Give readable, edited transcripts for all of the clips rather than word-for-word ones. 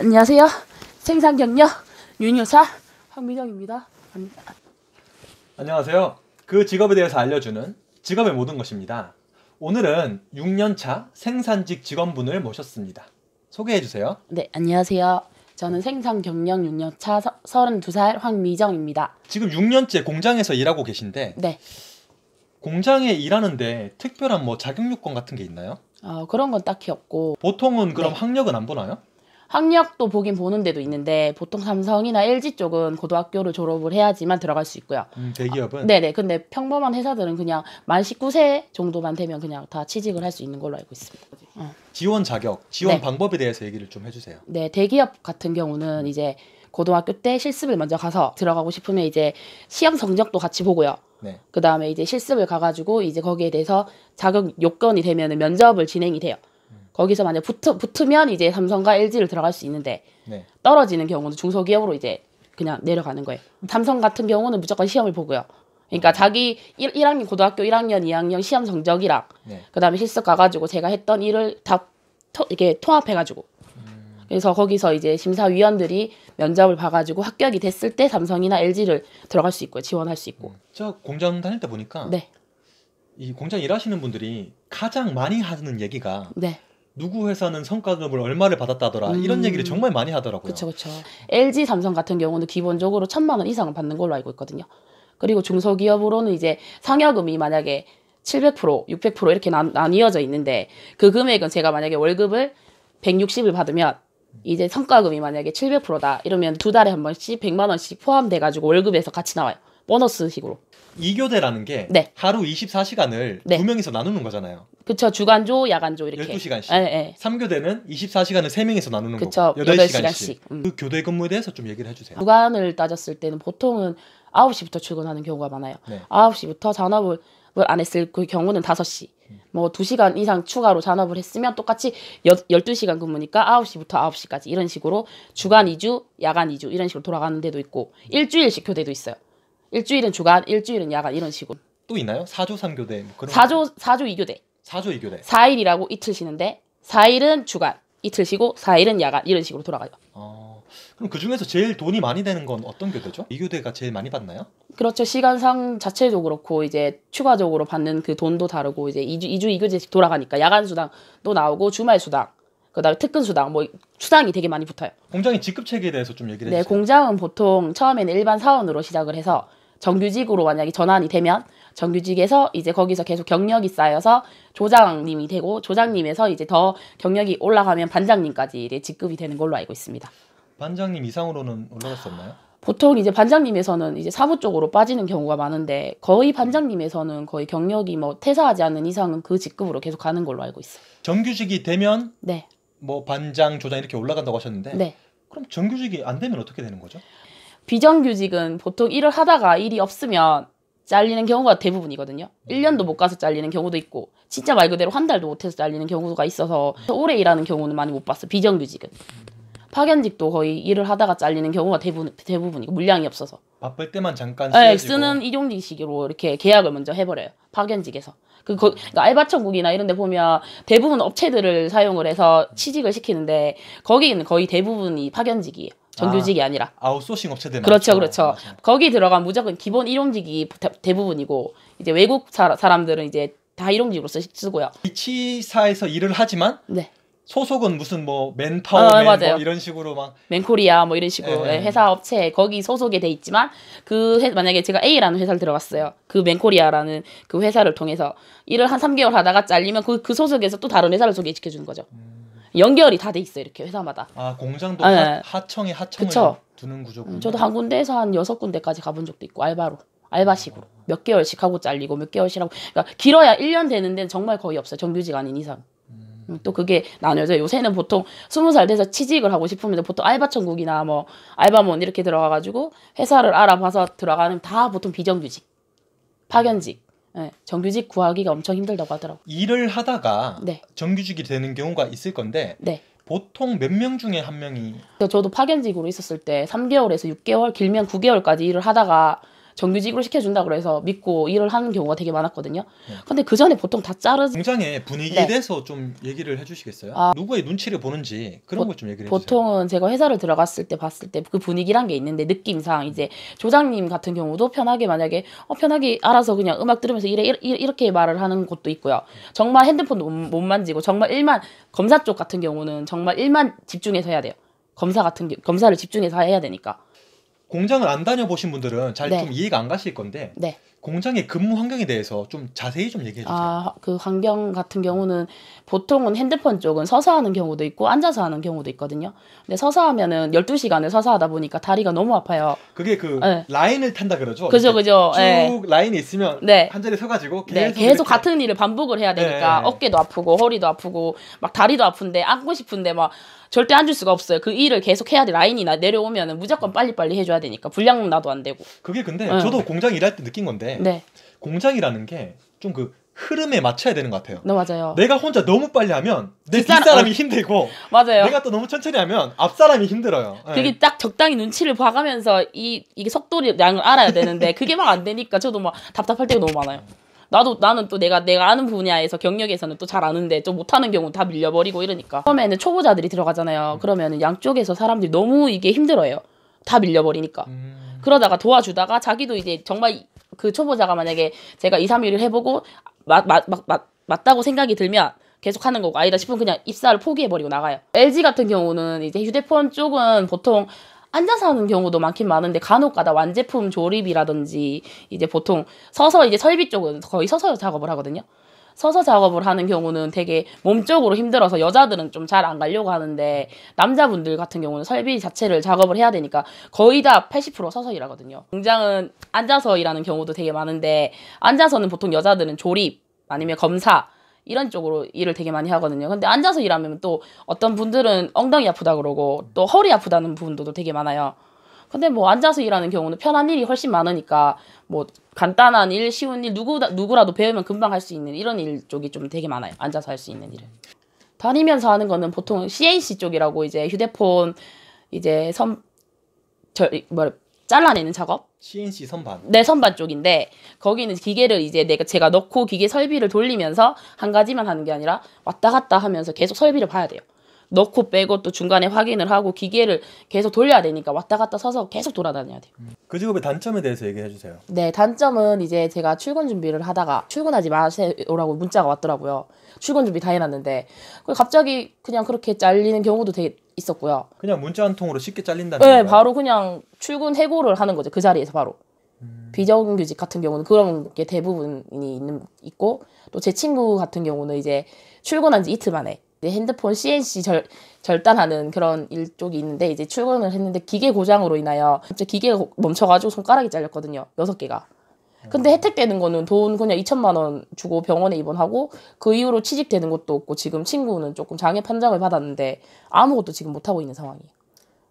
안녕하세요. 생산경력 윤유사 황미정입니다. 안녕하세요. 그 직업에 대해서 알려주는 직업의 모든 것입니다. 오늘은 6년차 생산직 직원분을 모셨습니다. 소개해주세요. 네, 안녕하세요. 저는 생산경력 6년차 32살 황미정입니다. 지금 6년째 공장에서 일하고 계신데 네. 공장에 일하는데 특별한 뭐 자격요건 같은 게 있나요? 그런 건 딱히 없고 보통은 그럼 네. 학력은 안 보나요? 학력도 보긴 보는 데도 있는데 보통 삼성이나 LG 쪽은 고등학교를 졸업을 해야지만 들어갈 수 있고요. 대기업은? 네네. 근데 평범한 회사들은 그냥 만 19세 정도만 되면 그냥 다 취직을 할 수 있는 걸로 알고 있습니다. 지원 자격, 지원 네. 방법에 대해서 얘기를 좀 해주세요. 네, 대기업 같은 경우는 이제 고등학교 때 실습을 먼저 가서 들어가고 싶으면 이제 시험 성적도 같이 보고요. 네. 그 다음에 이제 실습을 가가지고 이제 거기에 대해서 자격 요건이 되면 면접을 진행이 돼요. 거기서 만약 붙으면 이제 삼성과 LG를 들어갈 수 있는데 네. 떨어지는 경우는 중소기업으로 이제 그냥 내려가는 거예요. 삼성 같은 경우는 무조건 시험을 보고요. 그러니까 자기 1학년 고등학교 1학년, 2학년 시험 성적이랑 네. 그 다음에 실습 가가지고 제가 했던 일을 다 이렇게 통합해가지고 그래서 거기서 이제 심사위원들이 면접을 봐가지고 합격이 됐을 때 삼성이나 LG를 들어갈 수 있고요. 지원할 수 있고. 저 공장 다닐 때 보니까 네. 이 공장 일하시는 분들이 가장 많이 하는 얘기가 네. 누구 회사는 성과급을 얼마를 받았다더라 이런 얘기를 정말 많이 하더라고요. 그렇죠, 그렇죠. LG, 삼성 같은 경우는 기본적으로 1,000만 원 이상은 받는 걸로 알고 있거든요. 그리고 중소기업으로는 이제 상여금이 만약에 700%, 600% 이렇게 나뉘어져 있는데 그 금액은 제가 만약에 월급을 160을 받으면 이제 성과금이 만약에 700%다 이러면 두 달에 한 번씩 100만 원씩 포함돼가지고 월급에서 같이 나와요. 보너스식으로. 2교대라는 게 네. 하루 24시간을 네. 두 명이서 나누는 거잖아요. 그쵸. 주간조, 야간조 이렇게. 12시간씩. 네, 네. 3교대는 24시간을 3명이서 나누는 그쵸. 거고 8시간씩. 8시간씩. 그 교대 근무에 대해서 좀 얘기를 해주세요. 주간을 따졌을 때는 보통은 9시부터 출근하는 경우가 많아요. 네. 9시부터 잔업을 안 했을 그 경우는 5시. 뭐 2시간 이상 추가로 잔업을 했으면 똑같이 12시간 근무니까 9시부터 9시까지 이런 식으로 주간 2주, 야간 2주 이런 식으로 돌아가는 데도 있고 일주일씩 교대도 있어요. 일주일은 주간, 일주일은 야간 이런 식으로. 또 있나요? 4조 3교대 그런 4조 2교대. 4조 2교대. 4일이라고 이틀 쉬는데 4일은 주간, 이틀 쉬고 4일은 야간 이런 식으로 돌아가요. 그럼 그중에서 제일 돈이 많이 되는 건 어떤 교대죠? 2교대가 제일 많이 받나요? 그렇죠. 시간상 자체도 그렇고 이제 추가적으로 받는 그 돈도 다르고 이제 2주 2교대씩 돌아가니까 야간 수당도 나오고 주말 수당, 그다음에 특근 수당 뭐 수당이 되게 많이 붙어요. 공장의 직급 체계에 대해서 좀 얘기를 네, 해주세요. 공장은 보통 처음에는 일반 사원으로 시작을 해서 정규직으로 만약에 전환이 되면 정규직에서 이제 거기서 계속 경력이 쌓여서 조장님이 되고 조장님에서 이제 더 경력이 올라가면 반장님까지 이제 직급이 되는 걸로 알고 있습니다. 반장님 이상으로는 올라갈 수 없나요? 보통 이제 반장님에서는 이제 사무 쪽으로 빠지는 경우가 많은데 거의 반장님에서는 거의 경력이 뭐 퇴사하지 않는 이상은 그 직급으로 계속 가는 걸로 알고 있어요. 정규직이 되면 네. 뭐 반장, 조장 이렇게 올라간다고 하셨는데 네. 그럼 정규직이 안 되면 어떻게 되는 거죠? 비정규직은 보통 일을 하다가 일이 없으면 잘리는 경우가 대부분이거든요. 1년도 못 가서 잘리는 경우도 있고 진짜 말 그대로 한 달도 못해서 잘리는 경우가 있어서 오래 일하는 경우는 많이 못 봤어요. 비정규직은. 파견직도 거의 일을 하다가 잘리는 경우가 대부분이고 물량이 없어서. 바쁠 때만 잠깐 네, 쓰여지고. 쓰는 이종직식으로 이렇게 계약을 먼저 해버려요. 파견직에서. 그러니까 알바천국이나 이런 데 보면 대부분 업체들을 사용을 해서 취직을 시키는데 거기는 거의 대부분이 파견직이에요. 정규직이 아니라. 아웃소싱 업체들 그렇죠, 많죠. 그렇죠. 맞아요. 거기 들어가면 무조건 기본 일용직이 대부분이고 이제 외국 사람들은 이제 다 일용직으로 쓰고요. H사에서 일을 하지만 네. 소속은 무슨 뭐 맨파워맨 맞아요. 뭐 이런 식으로 막 맨코리아 뭐 이런 식으로 네. 회사 업체 거기 소속이 돼 있지만 만약에 제가 A라는 회사를 들어갔어요. 그 맨코리아라는 그 회사를 통해서 일을 한 3개월 하다가 잘리면 그 소속에서 또 다른 회사를 소개시켜 주는 거죠. 연결이 다 돼 있어요. 이렇게 회사마다. 공장도 네. 하청에 하청을 그쵸. 두는 구조군요. 저도 한 군데에서 한 6군데까지 가본 적도 있고 알바식으로 몇 개월씩 하고 잘리고 몇 개월씩 하고 그러니까 길어야 1년 되는 데는 정말 거의 없어요. 정규직 아닌 이상. 또 그게 나뉘어져요. 요새는 보통 20살 돼서 취직을 하고 싶으면 보통 알바천국이나 뭐 알바몬 이렇게 들어가가지고 회사를 알아봐서 들어가는 다 보통 비정규직, 파견직, 네, 정규직 구하기가 엄청 힘들다고 하더라고요. 일을 하다가 네. 정규직이 되는 경우가 있을 건데 네. 보통 몇 명 중에 한 명이 저도 파견직으로 있었을 때 3개월에서 6개월, 길면 9개월까지 일을 하다가 정규직으로 시켜준다 그래서 믿고 일을 하는 경우가 되게 많았거든요. 근데 그 전에 보통 다 자르지. 공장의 분위기에 네. 대해서 좀 얘기를 해주시겠어요? 아. 누구의 눈치를 보는지 그런 걸 좀 얘기를 해주세요. 보통은 제가 회사를 들어갔을 때 봤을 때 그 분위기란 게 있는데 느낌상 이제 조장님 같은 경우도 편하게 만약에 편하게 알아서 그냥 음악 들으면서 이렇게 말을 하는 곳도 있고요. 정말 핸드폰도 못 만지고 정말 일만 검사 쪽 같은 경우는 정말 일만 집중해서 해야 돼요. 검사를 집중해서 해야 되니까. 공장을 안 다녀보신 분들은 잘 좀 네. 이해가 안 가실 건데 네. 공장의 근무 환경에 대해서 좀 자세히 좀 얘기해 주세요. 그 환경 같은 경우는 보통은 핸드폰 쪽은 서서 하는 경우도 있고 앉아서 하는 경우도 있거든요. 근데 서서 하면은 12시간을 서서 하다 보니까 다리가 너무 아파요. 그게 그 네. 라인을 탄다 그러죠? 그죠, 이렇게 그죠. 쭉 네. 라인이 있으면 네. 한 자리에 서가지고 계속, 네, 계속 이렇게 같은 일을 반복을 해야 되니까 네. 어깨도 아프고 허리도 아프고 막 다리도 아픈데 앉고 싶은데 막 절대 앉을 수가 없어요. 그 일을 계속 해야 돼. 라인이 내려오면은 무조건 빨리빨리 해줘야 되니까 불량 나도 안 되고. 그게 근데 네. 저도 공장 일할 때 느낀 건데 네, 공장이라는 게 좀 그 흐름에 맞춰야 되는 것 같아요. 네 맞아요. 내가 혼자 너무 빨리 하면 내 뒷사람- 뒷사람이 힘들고 맞아요. 내가 또 너무 천천히 하면 앞사람이 힘들어요. 네. 그게 딱 적당히 눈치를 봐가면서 이게 속도량을 알아야 되는데 그게 막 안 되니까 저도 막 답답할 때가 너무 많아요. 나는 또 내가 아는 분야에서 경력에서는 또 잘 아는데 좀 못하는 경우는 다 밀려버리고 이러니까 처음에는 초보자들이 들어가잖아요. 그러면은 양쪽에서 사람들이 너무 이게 힘들어요. 다 밀려버리니까. 그러다가 도와주다가 자기도 이제 정말 그 초보자가 만약에 제가 2, 3일을 해보고 맞다고 생각이 들면 계속 하는 거고 아니다 싶으면 그냥 입사를 포기해버리고 나가요. LG 같은 경우는 이제 휴대폰 쪽은 보통 앉아서 하는 경우도 많긴 많은데 간혹 가다 완제품 조립이라든지 이제 보통 서서 이제 설비 쪽은 거의 서서 작업을 하거든요. 서서 작업을 하는 경우는 되게 몸쪽으로 힘들어서 여자들은 좀 잘 안 가려고 하는데 남자분들 같은 경우는 설비 자체를 작업을 해야 되니까 거의 다 80% 서서 일하거든요. 공장은 앉아서 일하는 경우도 되게 많은데 앉아서는 보통 여자들은 조립 아니면 검사 이런 쪽으로 일을 되게 많이 하거든요. 근데 앉아서 일하면 또 어떤 분들은 엉덩이 아프다 그러고 또 허리 아프다는 분들도 되게 많아요. 근데 뭐 앉아서 일하는 경우는 편한 일이 훨씬 많으니까 뭐 간단한 일, 쉬운 일 누구라도 배우면 금방 할 수 있는 이런 일 쪽이 좀 되게 많아요. 앉아서 할 수 있는 일을. 다니면서 하는 거는 보통 CNC 쪽이라고 이제 휴대폰 이제 잘라내는 작업? CNC 선반. 네, 선반 쪽인데 거기는 기계를 이제 제가 넣고 기계 설비를 돌리면서 한 가지만 하는 게 아니라 왔다 갔다 하면서 계속 설비를 봐야 돼요. 넣고 빼고 또 중간에 확인을 하고 기계를 계속 돌려야 되니까 왔다 갔다 서서 계속 돌아다녀야 돼요. 그 직업의 단점에 대해서 얘기해 주세요. 네, 단점은 이제 제가 출근 준비를 하다가 출근하지 마세요라고 문자가 왔더라고요. 출근 준비 다 해놨는데 갑자기 그냥 그렇게 잘리는 경우도 되게 있었고요. 그냥 문자 한 통으로 쉽게 잘린다는 네, 건가요? 바로 그냥 출근 해고를 하는 거죠. 그 자리에서 바로. 비정규직 같은 경우는 그런 게 대부분이 있고 또 제 친구 같은 경우는 이제 출근한 지 이틀 만에 핸드폰 CNC 절단하는 그런 일 쪽이 있는데 이제 출근을 했는데 기계 고장으로 인하여 갑자기 기계가 멈춰가지고 손가락이 잘렸거든요. 6개가. 근데 혜택되는 거는 돈 그냥 2천만 원 주고 병원에 입원하고 그 이후로 취직되는 것도 없고 지금 친구는 조금 장애 판정을 받았는데 아무것도 지금 못하고 있는 상황이에요.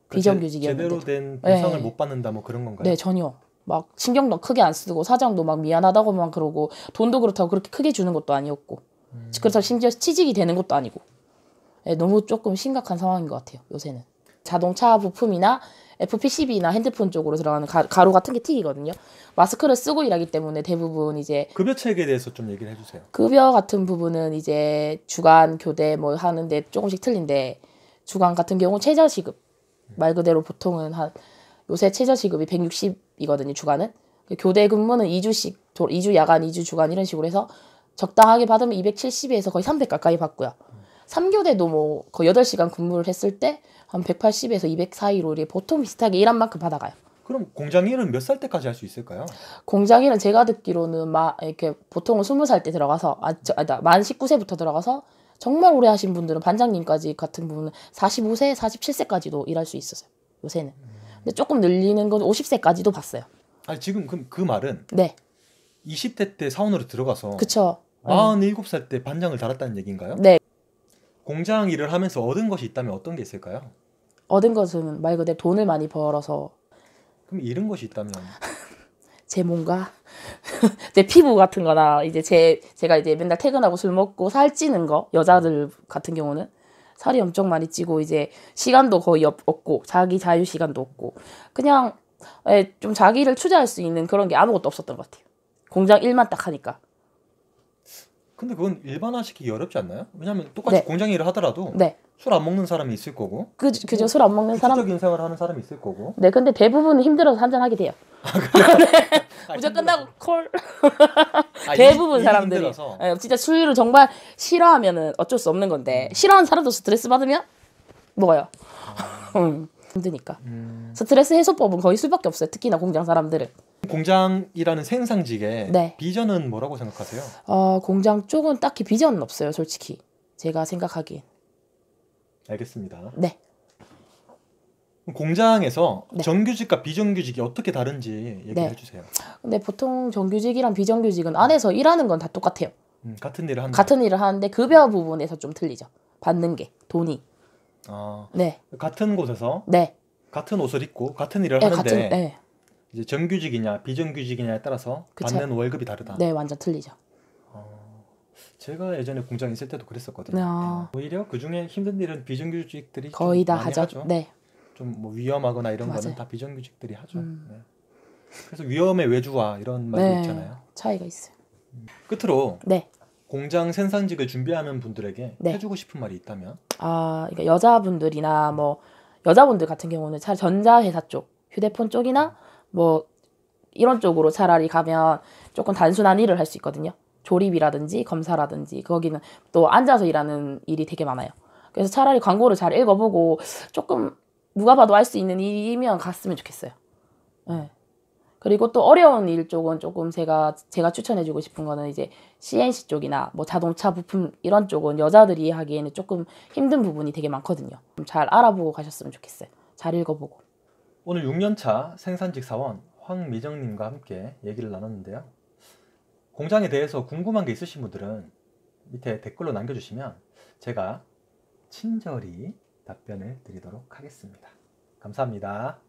비정규직이었는데. 제대로 된 보상을 네. 못 받는다 뭐 그런 건가요? 네, 전혀. 막 신경도 크게 안 쓰고 사장도 막 미안하다고만 그러고 돈도 그렇다고 그렇게 크게 주는 것도 아니었고 그래서 심지어 취직이 되는 것도 아니고 네, 너무 조금 심각한 상황인 것 같아요. 요새는. 자동차 부품이나 FPCB나 핸드폰 쪽으로 들어가는 가루 같은 게 튀기거든요. 마스크를 쓰고 일하기 때문에 대부분 이제 급여 체계에 대해서 좀 얘기를 해주세요. 급여 같은 부분은 이제 주간 교대 뭐 하는데 조금씩 틀린데 주간 같은 경우 최저시급 말 그대로 보통은 요새 최저시급이 160이거든요. 주간은. 교대 근무는 2주씩 2주 야간 2주 주간 이런 식으로 해서 적당하게 받으면 270에서 거의 300 가까이 받고요. 3교대도 뭐 거의 8시간 근무를 했을 때 한 180에서 200 사이로 보통 비슷하게 일한 만큼 받아가요. 그럼 공장 일은 몇 살 때까지 할 수 있을까요? 공장 일은 제가 듣기로는 이렇게 보통은 20살 때 들어가서 만 19세부터 들어가서 정말 오래 하신 분들은 반장님까지 같은 분은 45세, 47세까지도 일할 수 있었어요. 요새는. 근데 조금 늘리는 건 50세까지도 봤어요. 아니 지금 그 말은 네. 20대 때 사원으로 들어가서 그쵸. 47살 때 반장을 달았다는 얘기인가요? 네. 공장 일을 하면서 얻은 것이 있다면 어떤 게 있을까요? 얻은 것은 말 그대로 돈을 많이 벌어서 그럼 잃은 것이 있다면 제 몸과 제 피부 같은 거나 이제 제가 이제 맨날 퇴근하고 술 먹고 살찌는 거 여자들 같은 경우는 살이 엄청 많이 찌고 이제 시간도 거의 없고 자기 자유 시간도 없고 그냥 예, 좀 자기를 투자할 수 있는 그런 게 아무것도 없었던 것 같아요. 공장 일만 딱 하니까. 근데 그건 일반화시키기 어렵지 않나요? 왜냐면 똑같이 네. 공장 일을 하더라도 네. 술 안 먹는 사람이 있을 거고 그죠. 술 안 먹는 사람. 규칙적인 생활을 하는 사람이 있을 거고. 네, 근데 대부분 힘들어서 한잔하게 돼요. 아, 무조건 힘들어서. 끝나고 콜. 아, 대부분 일이 사람들이. 힘들어서. 예, 진짜 술을 정말 싫어하면은 어쩔 수 없는 건데, 싫어하는 사람도 스트레스 받으면 먹어요. 힘드니까. 스트레스 해소법은 거의 술밖에 없어요. 특히나 공장 사람들은. 공장이라는 생산직의 네. 비전은 뭐라고 생각하세요? 공장 쪽은 딱히 비전은 없어요, 솔직히. 제가 생각하기엔. 알겠습니다. 네. 공장에서 네. 정규직과 비정규직이 어떻게 다른지 얘기해 네. 주세요. 근데 보통 정규직이랑 비정규직은 안에서 일하는 건 다 똑같아요. 같은 일을 한다. 같은 일을 하는데 급여 부분에서 좀 틀리죠. 받는 게, 돈이. 아, 네. 같은 곳에서 네. 같은 옷을 입고 같은 일을 네, 하는데 네. 이제 정규직이냐 비정규직이냐에 따라서 그쵸. 받는 월급이 다르다. 네, 완전 틀리죠. 제가 예전에 공장에 있을 때도 그랬었거든요. 아, 오히려 그 중에 힘든 일은 비정규직들이 거의 좀 다 많이 하죠. 네. 좀 뭐 위험하거나 이런 맞아요. 거는 다 비정규직들이 하죠. 네. 그래서 위험의 외주화 이런 말도 네. 있잖아요. 차이가 있어요. 끝으로 네. 공장 생산직을 준비하는 분들에게 네. 해주고 싶은 말이 있다면? 그러니까 여자분들이나 뭐 여자분들 같은 경우는 차라리 전자회사 쪽, 휴대폰 쪽이나 뭐 이런 쪽으로 차라리 가면 조금 단순한 일을 할 수 있거든요. 조립이라든지 검사라든지 거기는 또 앉아서 일하는 일이 되게 많아요. 그래서 차라리 광고를 잘 읽어보고 조금 누가 봐도 알 수 있는 일이면 갔으면 좋겠어요. 네. 그리고 또 어려운 일 쪽은 조금 제가 추천해주고 싶은 거는 이제 CNC 쪽이나 뭐 자동차 부품 이런 쪽은 여자들이 하기에는 조금 힘든 부분이 되게 많거든요. 좀 잘 알아보고 가셨으면 좋겠어요. 잘 읽어보고. 오늘 6년차 생산직 사원 황미정님과 함께 얘기를 나눴는데요. 공장에 대해서 궁금한 게 있으신 분들은 밑에 댓글로 남겨주시면 제가 친절히 답변을 드리도록 하겠습니다. 감사합니다.